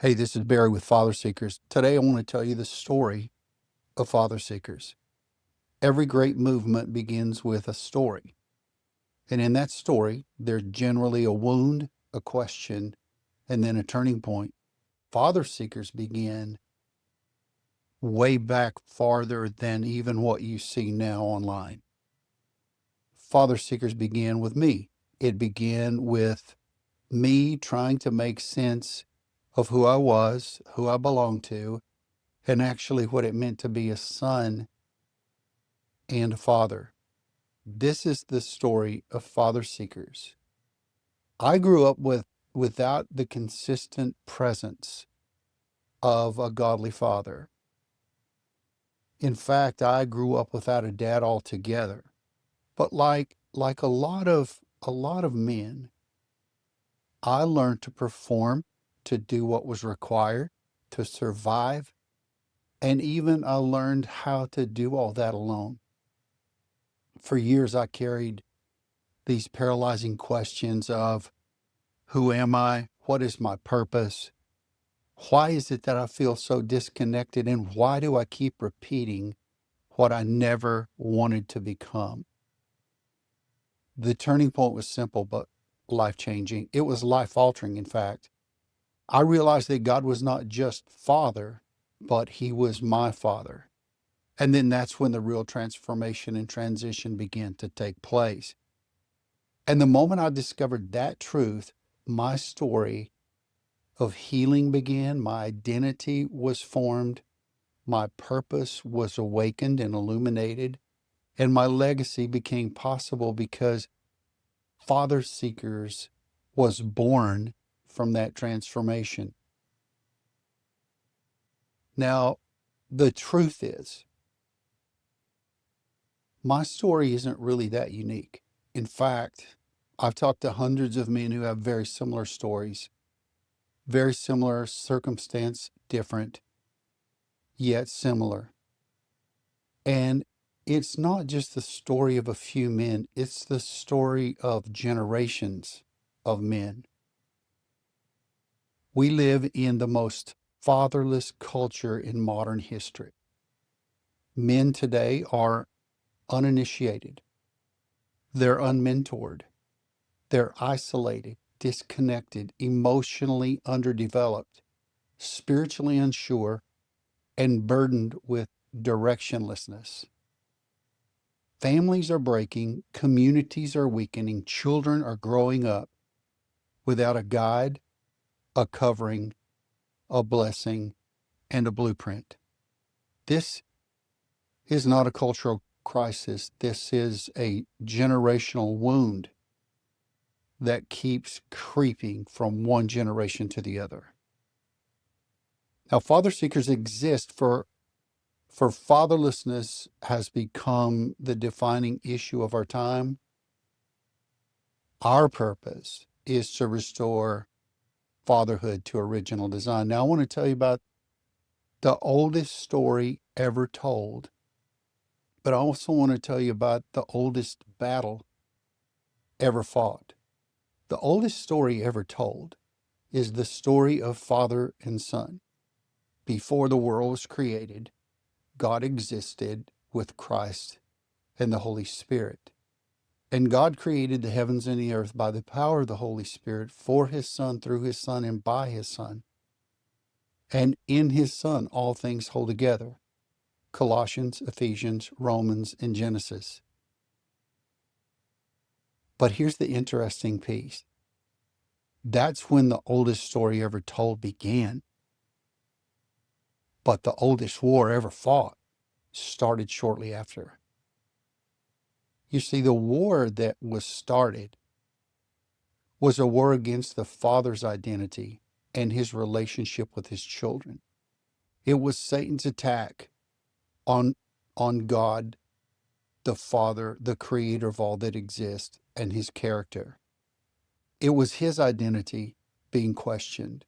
Hey, this is Barry with Father Seekers. Today I want to tell you the story of Father Seekers. Every great movement begins with a story. And in that story, there's generally a wound, a question, and then a turning point. Father Seekers begin way back farther than even what you see now online. Father Seekers began with me. It began with me trying to make sense of who I was, who I belonged to, and actually what it meant to be a son and a father. This is the story of Father Seekers. I grew up without the consistent presence of a godly father. In fact, I grew up without a dad altogether. But like a lot of men, I learned to perform, to do what was required, to survive, and even I learned how to do all that alone. For years, I carried these paralyzing questions of who am I? What is my purpose? Why is it that I feel so disconnected? And why do I keep repeating what I never wanted to become? The turning point was simple, but life changing. It was life altering, in fact. I realized that God was not just Father, but He was my Father. And then that's when the real transformation and transition began to take place. And the moment I discovered that truth, my story of healing began, my identity was formed, my purpose was awakened and illuminated, and my legacy became possible because Father Seekers was born from that transformation. Now, the truth is, my story isn't really that unique. In fact, I've talked to hundreds of men who have very similar stories, very similar circumstance, different, yet similar. And it's not just the story of a few men, it's the story of generations of men. We live in the most fatherless culture in modern history. Men today are uninitiated, they're unmentored, they're isolated, disconnected, emotionally underdeveloped, spiritually unsure, and burdened with directionlessness. Families are breaking, communities are weakening, children are growing up without a guide, a covering, a blessing, and a blueprint. This is not a cultural crisis. This is a generational wound that keeps creeping from one generation to the other. Now, father seekers exist for fatherlessness has become the defining issue of our time. Our purpose is to restore fatherhood to original design. Now, I want to tell you about the oldest story ever told, but I also want to tell you about the oldest battle ever fought. The oldest story ever told is the story of father and son. Before the world was created, God existed with Christ and the Holy Spirit. And God created the heavens and the earth by the power of the Holy Spirit for His Son, through His Son, and by His Son. And in His Son, all things hold together. Colossians, Ephesians, Romans, and Genesis. But here's the interesting piece. That's when the oldest story ever told began. But the oldest war ever fought started shortly after. You see, the war that was started was a war against the father's identity and his relationship with his children. It was Satan's attack on God, the Father, the creator of all that exists, and his character. It was his identity being questioned.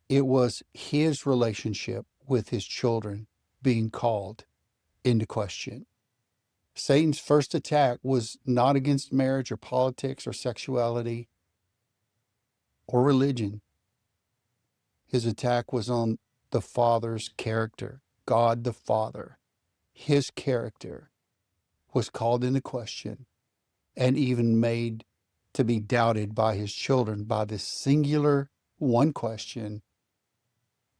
It was his relationship with his children being called into question. Satan's first attack was not against marriage or politics or sexuality or religion. His attack was on the Father's character. God the Father, his character was called into question and even made to be doubted by his children by this singular one question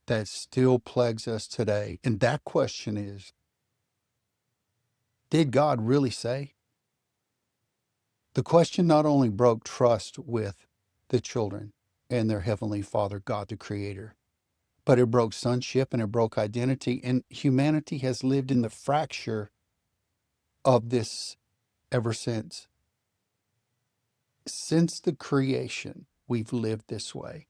that still plagues us today. And that question is, did God really say? The question not only broke trust with the children and their heavenly Father, God the Creator, but it broke sonship and it broke identity. And humanity has lived in the fracture of this ever since. Since the creation, we've lived this way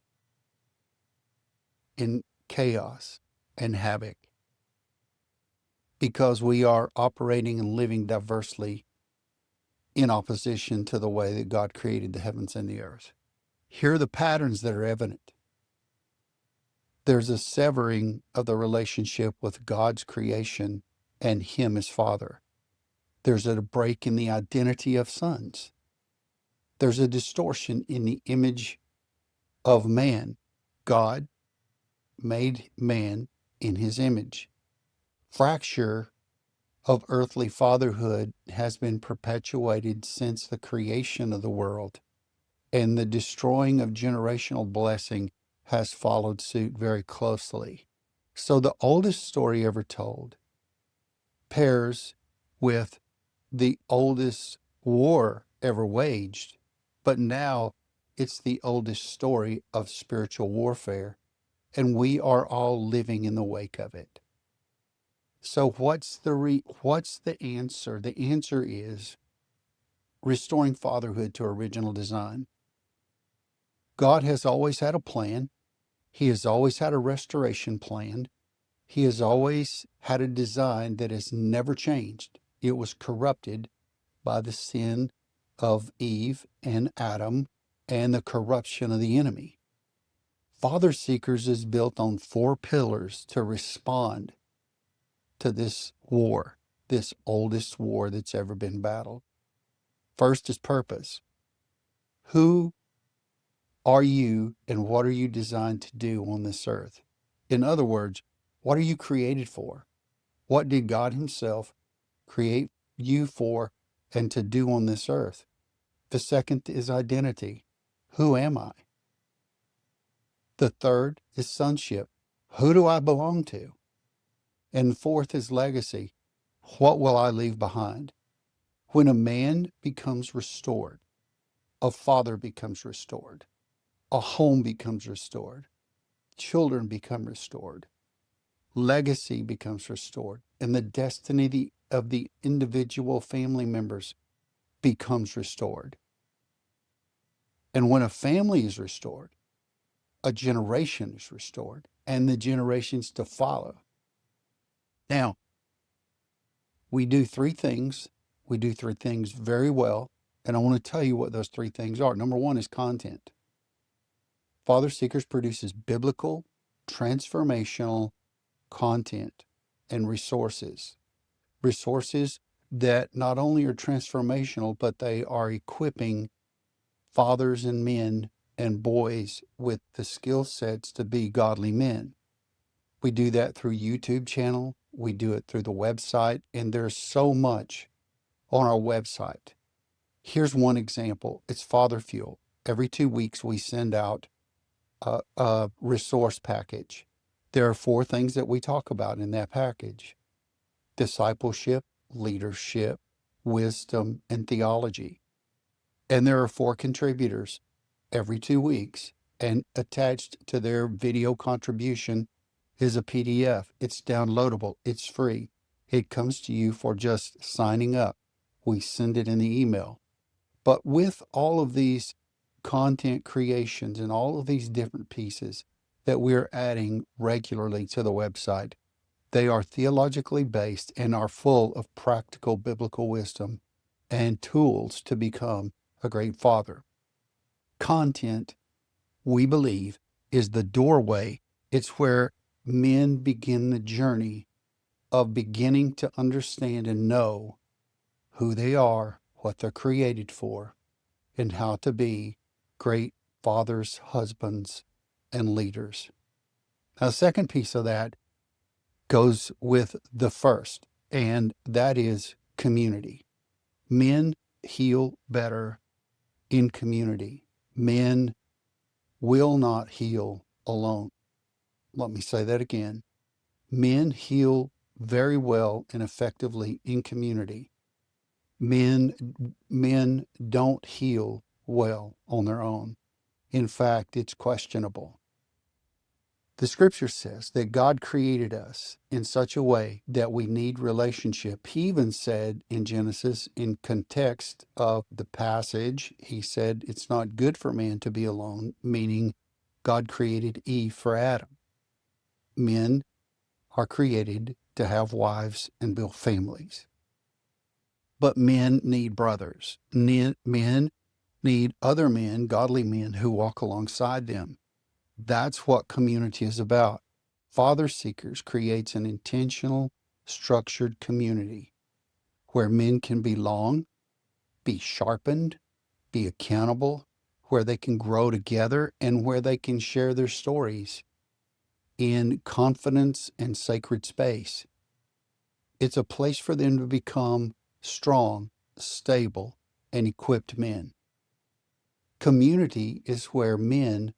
in chaos and havoc because we are operating and living diversely in opposition to the way that God created the heavens and the earth. Here are the patterns that are evident. There's a severing of the relationship with God's creation and Him as Father. There's a break in the identity of sons. There's a distortion in the image of man. God made man in his image. Fracture of earthly fatherhood has been perpetuated since the creation of the world, and the destroying of generational blessing has followed suit very closely. So the oldest story ever told pairs with the oldest war ever waged, but now it's the oldest story of spiritual warfare, and we are all living in the wake of it. So what's the answer? The answer is restoring fatherhood to original design. God has always had a plan. He has always had a restoration plan. He has always had a design that has never changed. It was corrupted by the sin of Eve and Adam and the corruption of the enemy. Father Seekers is built on 4 pillars to respond to this war, this oldest war that's ever been battled. First is purpose. Who are you and what are you designed to do on this earth? In other words, what are you created for? What did God Himself create you for and to do on this earth? The second is identity. Who am I? The third is sonship. Who do I belong to? And the fourth is legacy. What will I leave behind? When a man becomes restored, a father becomes restored, a home becomes restored, children become restored, legacy becomes restored, and the destiny of the individual family members becomes restored. And when a family is restored, a generation is restored, and the generations to follow. Now, we do 3 things. We do 3 things very well, and I want to tell you what those 3 things are. Number 1 is content. Father Seekers produces biblical, transformational content and resources. Resources that not only are transformational, but they are equipping fathers and men and boys with the skill sets to be godly men. We do that through YouTube channel. We do it through the website, and there's so much on our website. Here's one example. It's Father Fuel. Every 2 weeks, we send out a resource package. There are 4 things that we talk about in that package: discipleship, leadership, wisdom, and theology. And there are 4 contributors every 2 weeks. And attached to their video contribution is a PDF. It's downloadable. It's free. It comes to you for just signing up. We send it in the email. But with all of these content creations and all of these different pieces that we're adding regularly to the website, they are theologically based and are full of practical biblical wisdom and tools to become a great father. Content, we believe, is the doorway. It's where men begin the journey of beginning to understand and know who they are, what they're created for, and how to be great fathers, husbands, and leaders. Now, the second piece of that goes with the first, and that is community. Men heal better in community. Men will not heal alone. Let me say that again. Men heal very well and effectively in community. Men don't heal well on their own. In fact, it's questionable. The scripture says that God created us in such a way that we need relationship. He even said in Genesis, in context of the passage, he said, it's not good for man to be alone, meaning God created Eve for Adam. Men are created to have wives and build families. But men need brothers. Men need other men, godly men, who walk alongside them. That's what community is about. Father Seekers creates an intentional, structured community where men can belong, be sharpened, be accountable, where they can grow together, and where they can share their stories in confidence and sacred space. It's a place for them to become strong, stable, and equipped men. Community is where men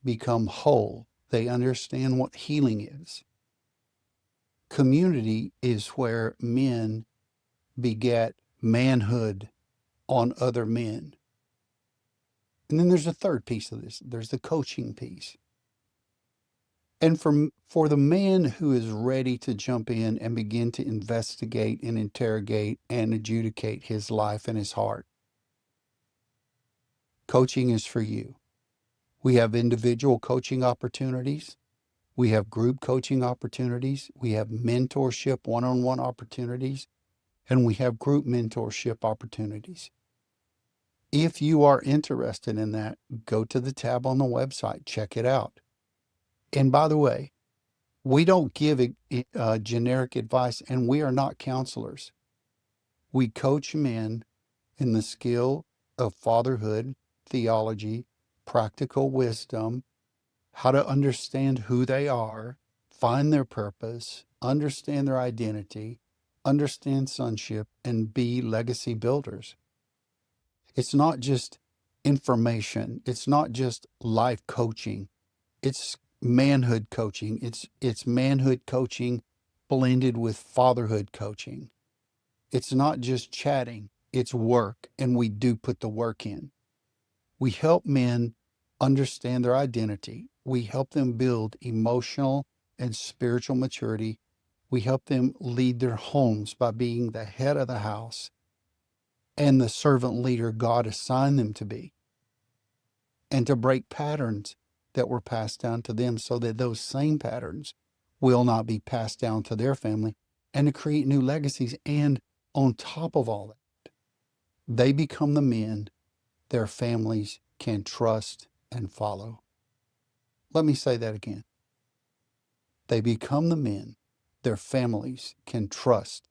become whole. They understand what healing is. Community is where men beget manhood on other men. And then there's a third piece of this. There's the coaching piece. And for the man who is ready to jump in and begin to investigate and interrogate and adjudicate his life and his heart, coaching is for you. We have individual coaching opportunities. We have group coaching opportunities. We have mentorship, one-on-one opportunities, and we have group mentorship opportunities. If you are interested in that, go to the tab on the website, check it out. And by the way, we don't give generic advice, and we are not counselors. We coach men in the skill of fatherhood, theology, practical wisdom, how to understand who they are, find their purpose, understand their identity, understand sonship, and be legacy builders. It's not just information. It's not just life coaching. It's manhood coaching. It's manhood coaching blended with fatherhood coaching. It's not just chatting. It's work, and we do put the work in. We help men understand their identity. We help them build emotional and spiritual maturity. We help them lead their homes by being the head of the house and the servant leader God assigned them to be, and to break patterns that were passed down to them so that those same patterns will not be passed down to their family, and to create new legacies. And on top of all that, they become the men their families can trust and follow. Let me say that again. They become the men their families can trust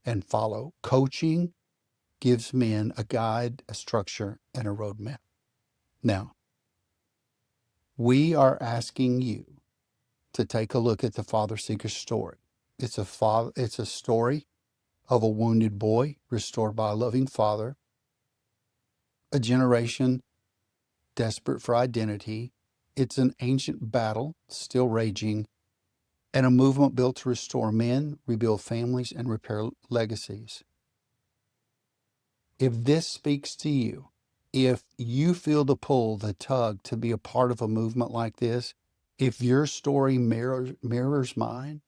and follow. Coaching gives men a guide, a structure, and a roadmap. Now, we are asking you to take a look at the Father Seeker's story. It's a story of a wounded boy restored by a loving father, a generation desperate for identity. It's an ancient battle still raging, and a movement built to restore men, rebuild families, and repair legacies. If this speaks to you, if you feel the pull, the tug to be a part of a movement like this, if your story mirrors mine,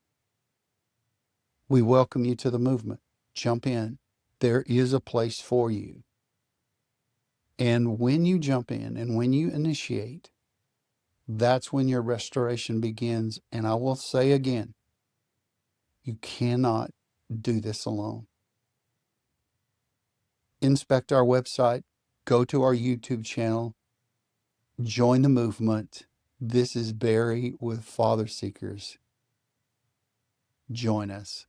we welcome you to the movement. Jump in. There is a place for you. And when you jump in and when you initiate, that's when your restoration begins. And I will say again, you cannot do this alone. Inspect our website, go to our YouTube channel, join the movement. This is Barry with Father Seekers. Join us.